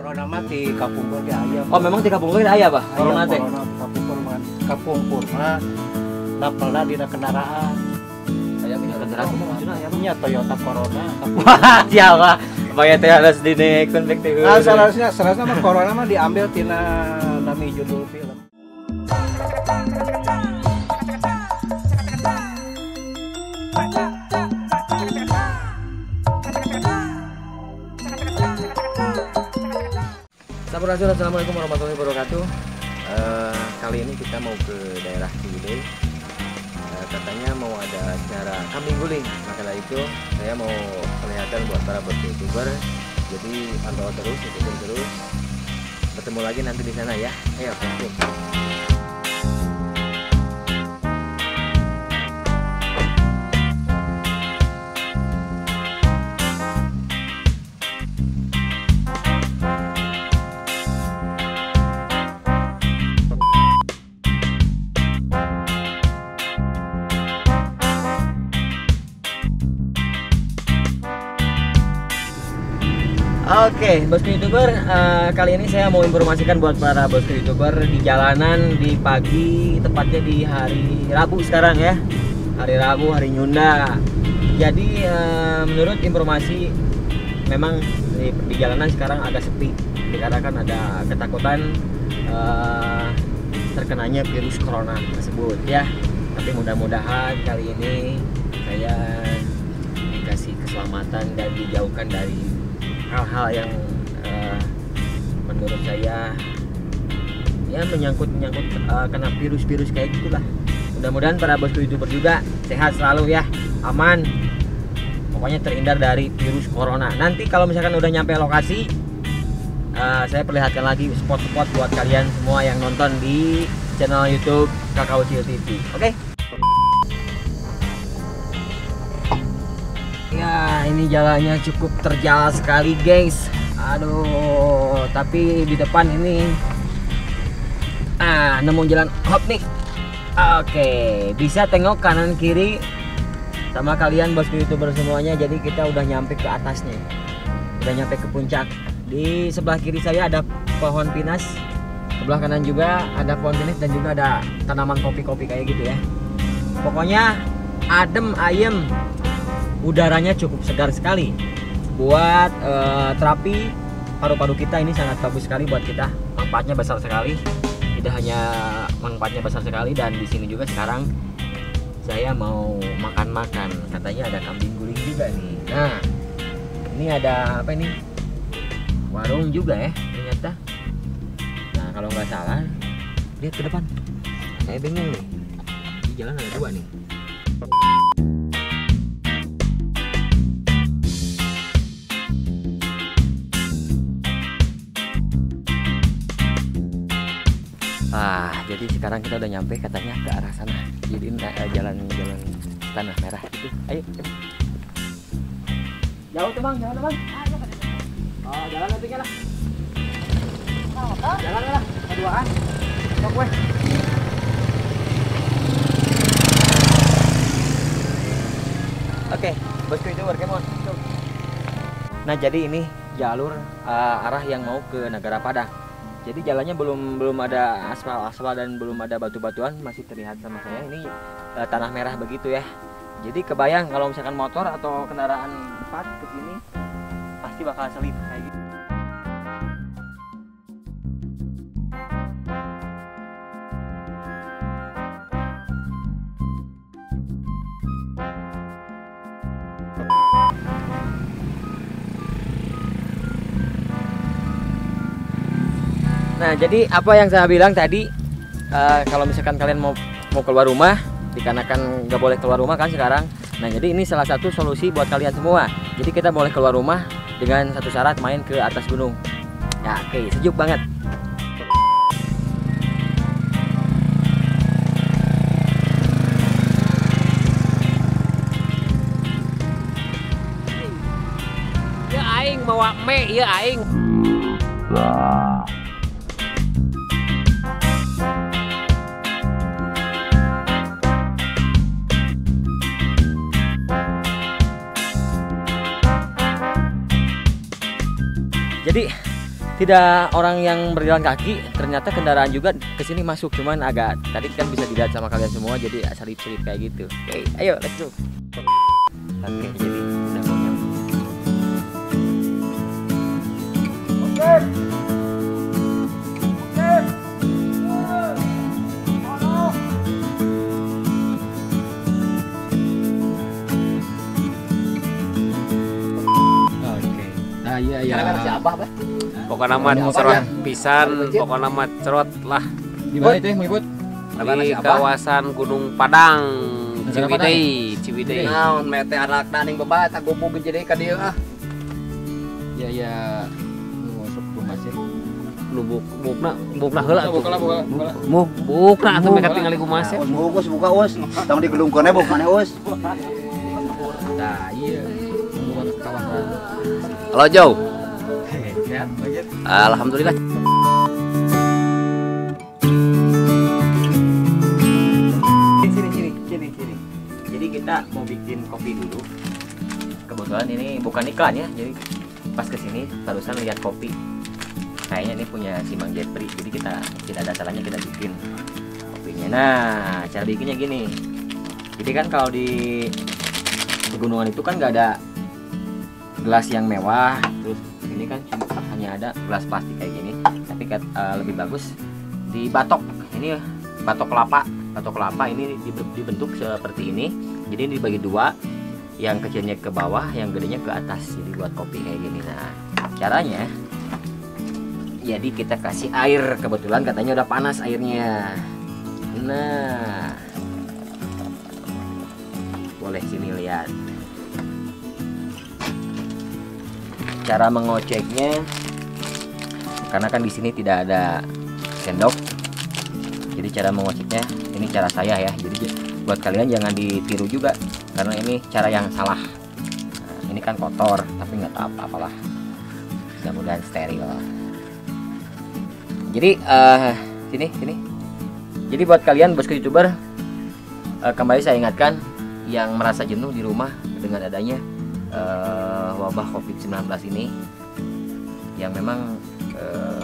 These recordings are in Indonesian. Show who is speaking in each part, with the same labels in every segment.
Speaker 1: Corona mati kapungkur di ayam.
Speaker 2: Oh, memang di kampung kita aya, Pak? Corona teh.
Speaker 1: Kapungkur mah kapungkur mah napelna dina kendaraan.
Speaker 2: Aya minyak kendaraan mah maksudna aya
Speaker 1: Nya Toyota Corona.
Speaker 2: Wah, siapa? Supaya teh harus dikonflik teh.
Speaker 1: Nah, seharusnya mah Corona mah diambil tina nami judul film.
Speaker 2: Sampurasun, assalamualaikum warahmatullahi wabarakatuh. Kali ini kita mau ke daerah Ciwidey. Katanya mau ada acara kambing guling. Maka dari itu saya mau perlihatkan buat para youtuber. Jadi pantau terus, ikutin terus. Bertemu lagi nanti di sana ya. Ayo, oke. Oke, bosku youtuber, kali ini saya mau informasikan buat para bosku youtuber di jalanan di pagi, tepatnya di hari Rabu sekarang ya, hari Rabu, hari Nyunda. Jadi menurut informasi memang di jalanan sekarang agak sepi, dikarenakan ada ketakutan terkenanya virus corona tersebut ya. Tapi mudah-mudahan kali ini saya dikasih keselamatan dan dijauhkan dari hal-hal yang menurut saya ya menyangkut kena virus-virus kayak gitulah. Mudah-mudahan para bosku youtuber juga sehat selalu ya, aman, pokoknya terhindar dari virus corona. Nanti kalau misalkan udah nyampe lokasi, saya perlihatkan lagi spot-spot buat kalian semua yang nonton di channel YouTube Kakak Ucil TV. Oke? Ya, ini jalannya cukup terjal sekali, guys. Aduh, tapi di depan ini nemu jalan hop nih. Oke, bisa tengok kanan kiri sama kalian bosku youtuber semuanya. Jadi kita udah nyampe ke atasnya, udah nyampe ke puncak. Di sebelah kiri saya ada pohon pinus, sebelah kanan juga ada pohon pinus dan juga ada tanaman kopi-kopi kayak gitu ya. Pokoknya adem ayem, udaranya cukup segar sekali buat terapi paru-paru kita. Ini sangat bagus sekali buat kita, manfaatnya besar sekali. Tidak hanya manfaatnya besar sekali, dan di sini juga sekarang saya mau makan-makan. Katanya ada kambing guling juga nih. Nah, ini ada apa ini? Warung juga ya ternyata. Nah, kalau nggak salah, lihat ke depan. Saya bingung nih. Di jalan ada dua nih. Jadi sekarang kita udah nyampe katanya ke arah sana. Jadi jalan tanah merah itu. Ayo. Jauh tuh bang, jalan bang. Oh, jalan nanti lah. Jalan lah, keduaan. Sok gue. Oke, bosku itu workemon. Nah, jadi ini jalur arah yang mau ke Negara Padang. Jadi jalannya belum ada aspal dan belum ada batu-batuan, masih terlihat sama saya ini tanah merah begitu ya. Jadi kebayang kalau misalkan motor atau kendaraan 4 ke sini pasti bakal selip kayak gitu. Nah, jadi apa yang saya bilang tadi, kalau misalkan kalian mau keluar rumah, dikarenakan nggak boleh keluar rumah kan sekarang. Nah, jadi ini salah satu solusi buat kalian semua. Jadi kita boleh keluar rumah dengan satu syarat, main ke atas gunung. Ya, oke, sejuk banget. Ya aing bawa mie, ya aing. Jadi tidak orang yang berjalan kaki, ternyata kendaraan juga ke sini masuk, cuman agak tadi kan bisa dilihat sama kalian semua jadi selip-selip kayak gitu. Oke, ayo let's go. Oke, jadi udah mau nyampe.
Speaker 1: Oke. Nah, iya.
Speaker 3: Pokoknya mah cerot pisan, pokoknya mah cerot lah.
Speaker 1: Di mana itu, Mibut?
Speaker 3: Di kawasan Gunung Padang, Ciwidey.
Speaker 4: Naon mete anakna ning bebat gubuk jadi ka dieu ah.
Speaker 1: Ya. Masuk rumah sih.
Speaker 3: Nu bukna heula. Bukna atuh mereka tinggal di kumaha sih.
Speaker 4: Us buka us. Tong digelungkeun buk maneh us.
Speaker 1: Nah, iya. Buat kawasan.
Speaker 3: Halo Jow.
Speaker 1: Sehat banget.
Speaker 3: Alhamdulillah.
Speaker 2: Sini. Jadi kita mau bikin kopi dulu. Kebetulan ini bukan iklan ya, jadi pas kesini barusan lihat kopi. Kayaknya ini punya si Mang Jepri, jadi kita tidak ada salahnya kita bikin kopinya. Nah, cara bikinnya gini. Jadi kan kalau di pegunungan itu kan nggak ada gelas yang mewah, terus ini kan cuma hanya ada gelas plastik kayak gini. Tapi lebih bagus di batok. Ini batok kelapa. Batok kelapa ini dibentuk seperti ini. Jadi dibagi dua, yang kecilnya ke bawah, yang gedenya ke atas. Jadi buat kopi kayak gini. Nah, caranya jadi kita kasih air, kebetulan katanya udah panas airnya. Nah, boleh sini lihat. Cara mengoceknya, karena kan di sini tidak ada sendok, jadi cara mengoceknya ini cara saya ya. Jadi buat kalian jangan ditiru juga, karena ini cara yang salah. Nah, ini kan kotor, tapi nggak tahu apa-apalah. Mudah-mudahan steril. Jadi sini. Jadi buat kalian bosku YouTuber, kembali saya ingatkan yang merasa jenuh di rumah dengan adanya wabah COVID-19 ini, yang memang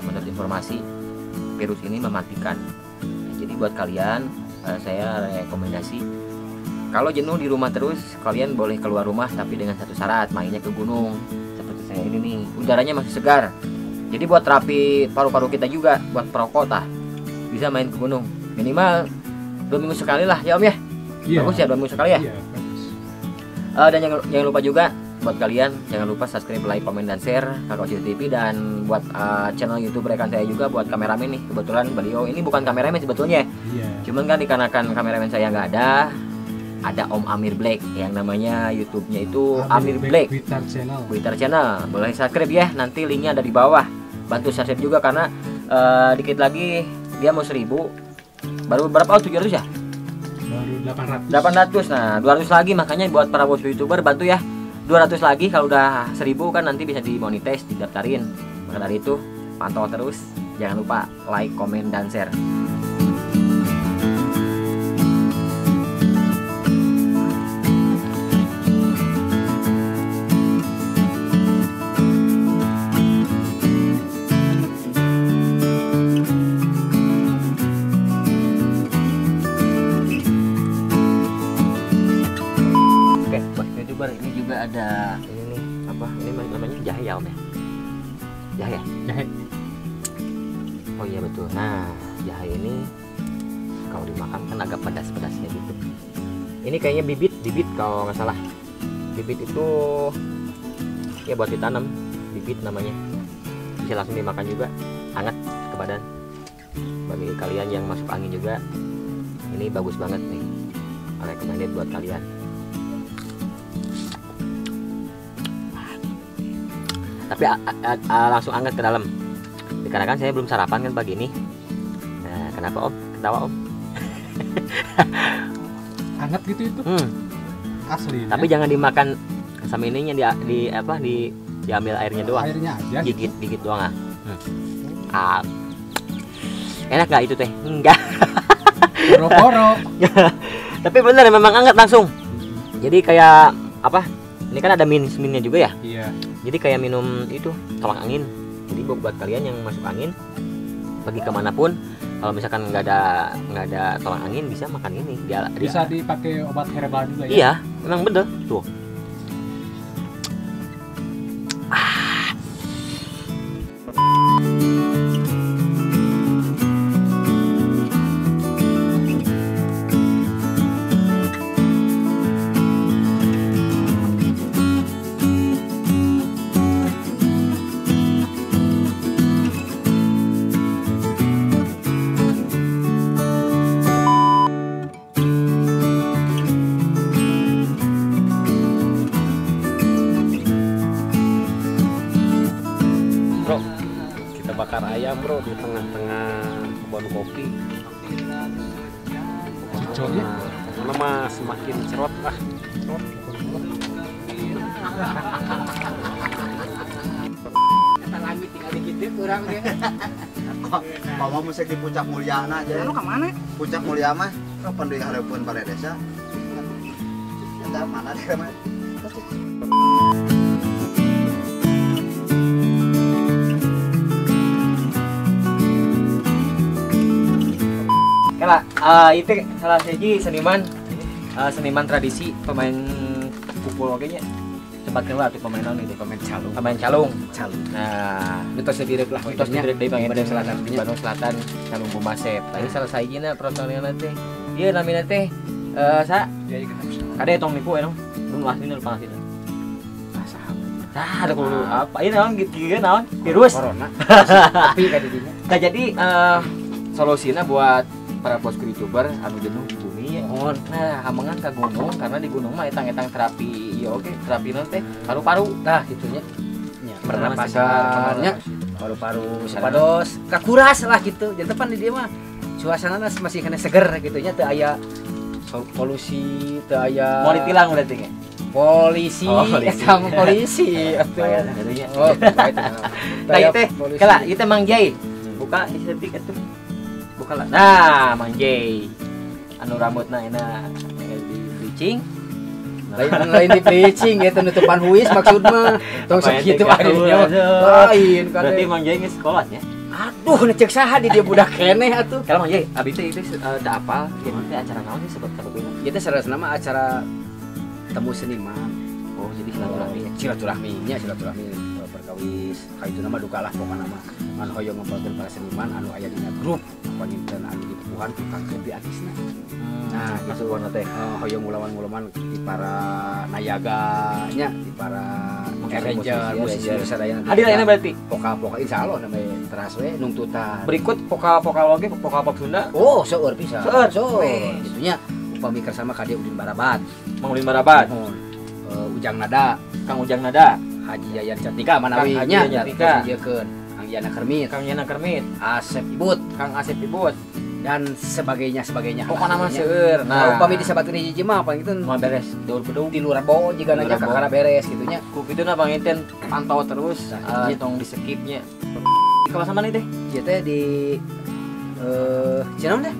Speaker 2: menurut informasi virus ini mematikan. Jadi buat kalian saya rekomendasi, kalau jenuh di rumah terus, kalian boleh keluar rumah tapi dengan satu syarat, mainnya ke gunung seperti saya ini nih, udaranya masih segar. Jadi buat terapi paru-paru kita juga, buat perokok bisa main ke gunung minimal 2 minggu sekali lah ya Om ya. Iya. Bagus ya 2 minggu sekali ya. Iya, bagus. Dan jangan lupa juga buat kalian, jangan lupa subscribe, like, komen, dan share Kakak Ocit TV. Dan buat channel YouTube rekan saya juga, buat kameramen nih, kebetulan beliau ini bukan kameramen sebetulnya. Iya. Cuman kan dikarenakan kameramen saya nggak ada Om Amir Black yang namanya YouTube-nya itu Amir Black Twitter channel. Boleh subscribe ya, nanti linknya ada di bawah. Bantu subscribe juga karena dikit lagi dia mau 1000. Baru berapa? 700 ya? Baru 800. Nah, 200 lagi, makanya buat para bos YouTuber bantu ya. 200 lagi, kalau udah 1000 kan nanti bisa dimonetize, didaftarin. Maka dari itu pantau terus, jangan lupa like, komen, dan share. Ini juga ada ini nih, apa ini namanya jahe ya Om ya? Jahe. Oh iya betul. Nah, jahe ini kalau dimakan kan agak pedas-pedasnya gitu. Ini kayaknya bibit kalau nggak salah. Bibit itu ya buat ditanam, bibit namanya. Bisa langsung dimakan juga, hangat ke badan. Bagi kalian yang masuk angin juga, ini bagus banget nih. Recommended buat kalian. Tapi langsung hangat ke dalam. Dikarenakan saya belum sarapan kan pagi ini. Nah, kenapa Om? Ketawa Om?
Speaker 1: Hangat gitu itu. Asli.
Speaker 2: Tapi jangan dimakan sama ininya, diambil airnya doang.
Speaker 1: Airnya aja.
Speaker 2: Gigit doang ah. Enak nggak itu teh? Enggak.
Speaker 1: Poro-poro.
Speaker 2: Tapi bener memang hangat langsung. Jadi kayak apa? Ini kan ada minnya juga ya?
Speaker 1: Iya.
Speaker 2: Jadi kayak minum itu tolak angin. Jadi Jadi buat kalian yang masuk angin, pergi kemanapun, kalau misalkan nggak ada tolak angin, bisa makan ini.
Speaker 5: Bisa dipakai obat herbal juga ya?
Speaker 2: Iya, emang bener tuh.
Speaker 3: Bro, kita bakar ayam bro di tengah-tengah kebun kopi.
Speaker 5: Coba.
Speaker 3: Mana mah semakin cerot lah.
Speaker 4: Mau musik di puncak mulia aja.
Speaker 6: Anu ka mana?
Speaker 4: Puncak mulia mah kapan di harapan pada desa. Kita mana dia mah?
Speaker 2: Kala, itu salah satu seniman tradisi pemain pukul oke nya. Cepat keluar tuh pemain naon itu, pemain calung. Nah,
Speaker 6: Itu sedirek lah.
Speaker 2: terus direk dari Bandung Selatan, Calung Bumasep. Tadi salah sajina personilna teh. Ieu namina teh sa kade tong nipu enong. Belum aslinya lupa aslinya. Ada kudu apa? Ini naon gitu naon? Virus.
Speaker 6: Corona.
Speaker 2: Tapi ka didinya. Nah, jadi solusinya buat para bosku YouTuber anu jenuh di bumi ya. Nah, hamangan ka gunung karena di gunung mah etang-etang terapi ya oke, terapi nanti paru-paru.
Speaker 6: Tah gitunya.
Speaker 2: Pernapasan
Speaker 6: nya paru-paru sapados kakuras lah gitu. Jadi depan di dia mah suasanana masih kena seger gitu nya teu aya polusi, teu aya
Speaker 2: mau ditilang berarti nya.
Speaker 6: polisi, sama polisi atuh.
Speaker 2: Bayar jadinya.
Speaker 6: Oh, baik.
Speaker 2: Tah ieu teh, kala ieu teh Mang Jai. Buka di setik atuh. Buka lah. Nah, Mang Jai. Anu rambutna enak di bleaching.
Speaker 6: Lain di bleaching ya tutupan huis maksud mah. Tong sok kitu akhirnya. Lain kan.
Speaker 2: Berarti Mang Jai geus sekolah nya.
Speaker 6: Aduh, necek saha di dia budak keneh atuh.
Speaker 2: Kalau Mang Jai, abi teh itu da apal, jadi teh acara naon sih sebut kabeh.
Speaker 6: Kita salah nama acara temu seniman.
Speaker 2: Oh, jadi silaturahmi.
Speaker 6: Silaturahmi perkawis. Itu nama duka lah pokoknya nama. Anu hoyong ngumpulkeun para seniman anu aya dina grup panginten anu dipuhan tukang kerja adisna. Nah, gitu warna teh hoyong ngulawan-ngulawan di para nayaga nya, di para ranger, musisi sadayana.
Speaker 2: Hadir ayeuna berarti.
Speaker 6: Poka-poka insyaallah namanya teras we nungtutan.
Speaker 2: Berikut poka-poka lagi, poka-poka Sunda.
Speaker 6: Oh, seueur pisan.
Speaker 2: Seueur.
Speaker 6: Itunya upami kersama ka dia Udin Barabat.
Speaker 2: Mang Ulin Barabat.
Speaker 6: Ujang Nada,
Speaker 2: Kang Ujang Nada,
Speaker 6: Haji Yayan Cantika manawi
Speaker 2: Kang Haji
Speaker 6: nya
Speaker 2: Yayan Cantika.
Speaker 6: dijiekeun Kang Yana Kermit,
Speaker 2: Kang Yana Kermit,
Speaker 6: Asep Ibut
Speaker 2: Kang Asep Ibut,
Speaker 6: dan sebagainya.
Speaker 2: pokoknya nama seueur.
Speaker 6: Nah, upami disabatkeun hiji mah paling itu
Speaker 2: mau beres, daur bedung.
Speaker 6: di luar bo jiga nanya
Speaker 2: Luar bo.
Speaker 6: kakara beres gitu nya.
Speaker 2: Ku kituna panginten pantau terus,
Speaker 6: Nah,
Speaker 2: tong di skipnya. Di kawasan mana teh?
Speaker 6: Ieu teh di Cinaon teh?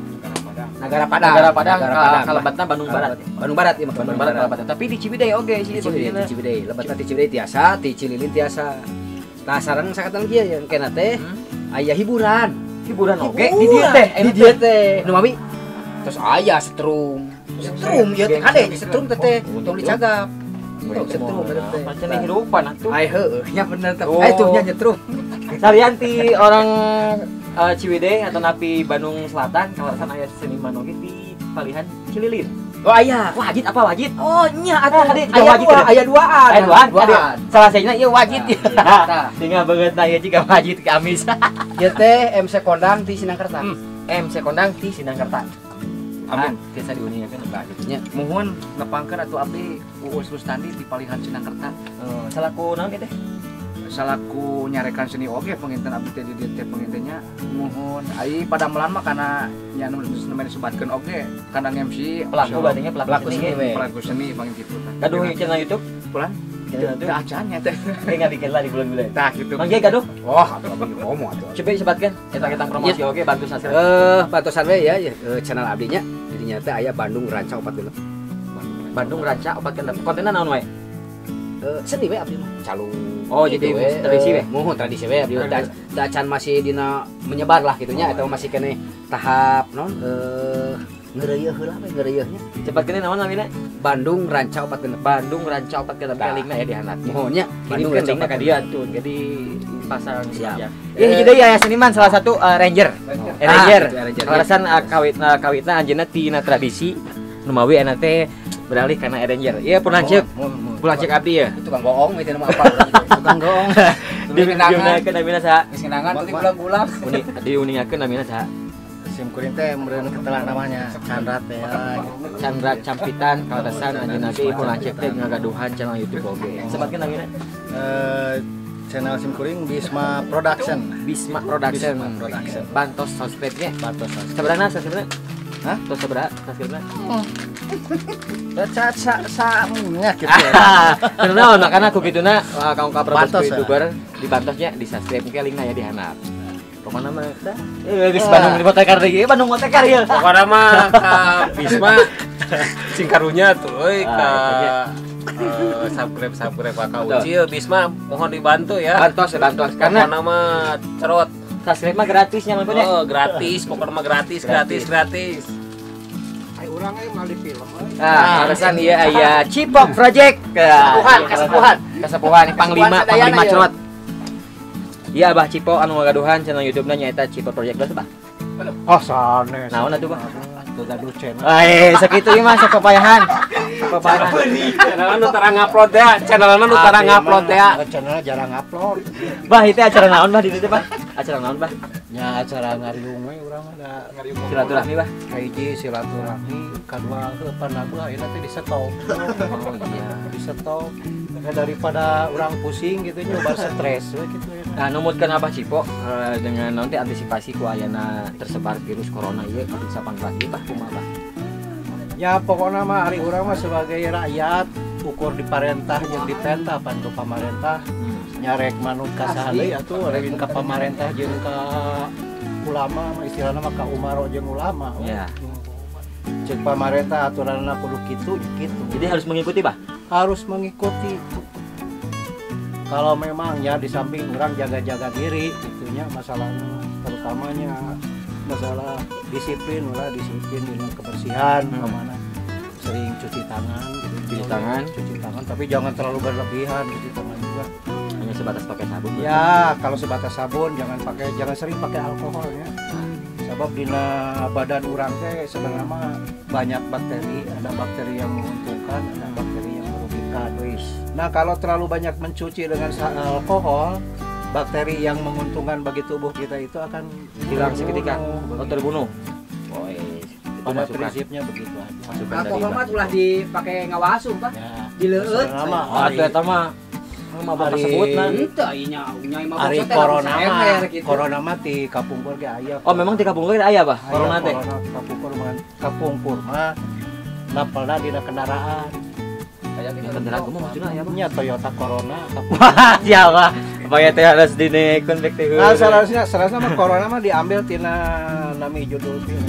Speaker 6: Nagara Padang.
Speaker 2: Nagara Padang, kalebatna Bandung Barat.
Speaker 6: Bandung Barat ieu mah
Speaker 2: Bandung Barat kalebatna. Tapi di Ciwidey oge sih
Speaker 6: Di Ciwidey, lebatna di Ciwidey tiasa, di Cililin tiasa. Nah, sareng sakatan kieu yang kena teh aya hiburan.
Speaker 2: Hiburan oge di dieu teh.
Speaker 6: Di dieu teh. Nu mami terus aya setrum. Setrum ieu teh kade setrum teh teh tong dicagap. Setrum eta teh.
Speaker 2: Pancen hirupan atuh.
Speaker 6: Ai heueuh nya bener teh.
Speaker 2: Oh.
Speaker 6: Ai tuh nya nyetrum.
Speaker 2: Sarianti orang Ciwidey atau napi Bandung Selatan kalau sana aya seniman oge di palihan Cililin.
Speaker 6: Oh aya.
Speaker 2: Wajid apa wajid?
Speaker 6: Oh nya atuh
Speaker 2: Tadi
Speaker 6: aya
Speaker 2: wajid
Speaker 6: dua,
Speaker 2: tadi.
Speaker 6: aya duaan.
Speaker 2: Duaan. Salah satunya ieu wajid.
Speaker 6: Tah.
Speaker 2: Tinggal banget na ieu jiga wajid ke Amis.
Speaker 6: Ieu teh MC Kondang di Sinangkerta.
Speaker 2: MC Kondang di Sinangkerta.
Speaker 1: Amin.
Speaker 2: Tiasa diuniakeun Mbak gitu.
Speaker 6: Nya.
Speaker 1: Muhun nepangkeun atuh abdi Uus Rustandi di Palihan Sinangkerta.
Speaker 2: Salaku naon teh?
Speaker 1: Salaku nyarekan seni oge penginten abdi teh di dieu teh pengintennya muhun ai pada melan mah kana nya nu disebatkeun oge kandang MC
Speaker 2: Pelaku berarti nya pelaku seni.
Speaker 1: pelaku seni pangin kitu tah.
Speaker 2: Gaduh channel YouTube.
Speaker 1: Pulan
Speaker 2: Channel
Speaker 1: teu acan nya teh.
Speaker 2: Enggak bikin lah di bulan-bulan.
Speaker 1: Tah kitu.
Speaker 2: Mang Jai gaduh.
Speaker 6: Wah, atuh abdi ngomong atuh.
Speaker 2: Coba sebatkeun eta promosi oge bantu sastra.
Speaker 6: Bantusan we ya channel abdinya. Jadinya teh aya Bandung Ranca 4
Speaker 2: Bandung Ranca 4 kontenna naon wae?
Speaker 6: seni we abdi mah calu.
Speaker 2: Oh, jadi tradisi we.
Speaker 6: Muhun tradisi we abdi da can masih dina menyebar lah gitunya atau masih kene tahap non ngeureueuh heula we ngeureueuhnya.
Speaker 2: Cepat kene naon namina?
Speaker 6: Bandung Rancau 4 genep.
Speaker 2: Bandung Rancau 4 genep kalingna ya di handap.
Speaker 6: Muhunnya
Speaker 2: Bandung
Speaker 6: Rancau
Speaker 2: Rancau
Speaker 6: 4
Speaker 2: ka dia tuh. Jadi pasang
Speaker 6: Siap.
Speaker 2: ya. Ini jadi ya seniman salah satu Ranger. Ranger. Alasan kawitna anjeunna tina tradisi nu mawi ana teh beralih kana Ranger. Iya pun lanceuk. Pun lanceuk abdi ya.
Speaker 1: Tukang goong itu nama apa?
Speaker 6: tukang goong.
Speaker 2: Diuningakeun namina saha?
Speaker 1: Geus ngenangan teh bulan-bulan.
Speaker 2: Diuningakeun namina saha?
Speaker 4: Sim kuring teh meureun ketelah namanya Chandra teh ya.
Speaker 2: Chandra Campitan kalasan anjeunna ge pun lanceuk teh ngagaduhan channel YouTube oge. Sebatkeun namina?
Speaker 4: Channel sim kuring Bisma Production.
Speaker 2: Bisma Production.
Speaker 4: Bisma Production.
Speaker 2: Bantos subscribe-nya.
Speaker 4: Bantos.
Speaker 2: Seberapa subscribe-nya? Hah? Tos seberapa subscribe-nya?
Speaker 4: Sa gitu ya.
Speaker 2: Karena makanya aku gituna kaum kabar
Speaker 4: Bantos,
Speaker 2: YouTuber di Bantosnya di subscribe ke linknya ya di handap. Pokoknya mah kita geus Bandung di Motekar deui, Bandung Motekar ya.
Speaker 3: Pokoknya mah ka Bisma sing karunya tuh euy ka subscribe ka Ucil Bisma mohon dibantu ya.
Speaker 2: Bantos ya bantos karena
Speaker 3: Pokoknya mah cerot.
Speaker 2: subscribe mah gratis nya mah
Speaker 3: Oh, gratis, pokoknya mah gratis.
Speaker 4: Urang ge mal di film.
Speaker 2: Alasan ieu aya Cipok Project. Kasepuhan Panglima Cerot. Iya Abah Cipo anu ngagaduhan channel YouTube-na nyaeta Cipo Project geus Bah.
Speaker 4: Oh, sanes.
Speaker 2: Naon atuh Bah?
Speaker 4: Gaduh channel.
Speaker 2: Sakitu ieu mah sakepayahan.
Speaker 3: Channelna nu tara ngupload ya, channelna nu tara ngupload ya.
Speaker 4: Channel jarang upload.
Speaker 2: Bah, itu acara naon Bah di dieu Bah? Acara naon Bah?
Speaker 4: Nya acara ngariung we urang ada
Speaker 2: Silaturahmi Bah.
Speaker 4: hiji silaturahmi, kadua heupan abah ayeuna teh di-stop.
Speaker 2: Oh iya.
Speaker 4: Di-stop. Daripada orang pusing gitu nyoba stres we gitu ya.
Speaker 2: Nah, numutkeun Abah Cipo dengan nanti antisipasi ku ayana tersebar virus corona ieu ka 18 Bah kumaha Bah?
Speaker 4: Ya pokoknya mah hari urang mah sebagai rakyat ukur diparentah jeung dipentah pan ku pamarentah nyarek manut ka saha deui atuh rewin ka pamarentah jeung ka ulama mah istilahna mah ka umaro jeung ulama.
Speaker 2: Ya.
Speaker 4: Cek pamarentah aturanna kudu kitu gitu.
Speaker 2: Jadi harus mengikuti Bah.
Speaker 4: Harus mengikuti. Kalau memang ya di samping orang jaga-jaga diri itunya masalahnya terutamanya masalah disiplin dengan kebersihan kemana sering cuci tangan gitu. Cuci tangan tapi jangan terlalu berlebihan cuci tangan juga
Speaker 2: Hanya sebatas pakai sabun.
Speaker 4: ya kalau sebatas sabun jangan sering pakai alkohol ya sebab dina badan orang teh sebenarnya mah banyak bakteri, ada bakteri yang menguntungkan ada bakteri yang merugikan. Nah kalau terlalu banyak mencuci dengan alkohol bakteri yang menguntungkan bagi tubuh kita itu akan
Speaker 2: Hilang seketika atau terbunuh. Oh,
Speaker 4: pada prinsipnya begitu aja.
Speaker 2: Masukan dari
Speaker 1: Alkohol mah
Speaker 2: Bah.
Speaker 1: ulah dipake ngawasu Pak.
Speaker 4: Ya,
Speaker 1: Dileueut.
Speaker 4: selama
Speaker 2: Atuh eta mah mabok sebutna.
Speaker 1: Itu nya nyai mah
Speaker 4: hari corona mah di Kapungkur ge aya.
Speaker 2: Oh, memang di kampung ge aya Bah corona teh.
Speaker 4: Kapungkur mah napalna dina kendaraan.
Speaker 2: Kendaraan kumaha maksudna aya Bah?
Speaker 4: Nya Toyota Corona.
Speaker 2: Siapa? Apa ya teh harus dinaikkan teh.
Speaker 4: Nah, seharusnya mah corona mah diambil tina nami judul film.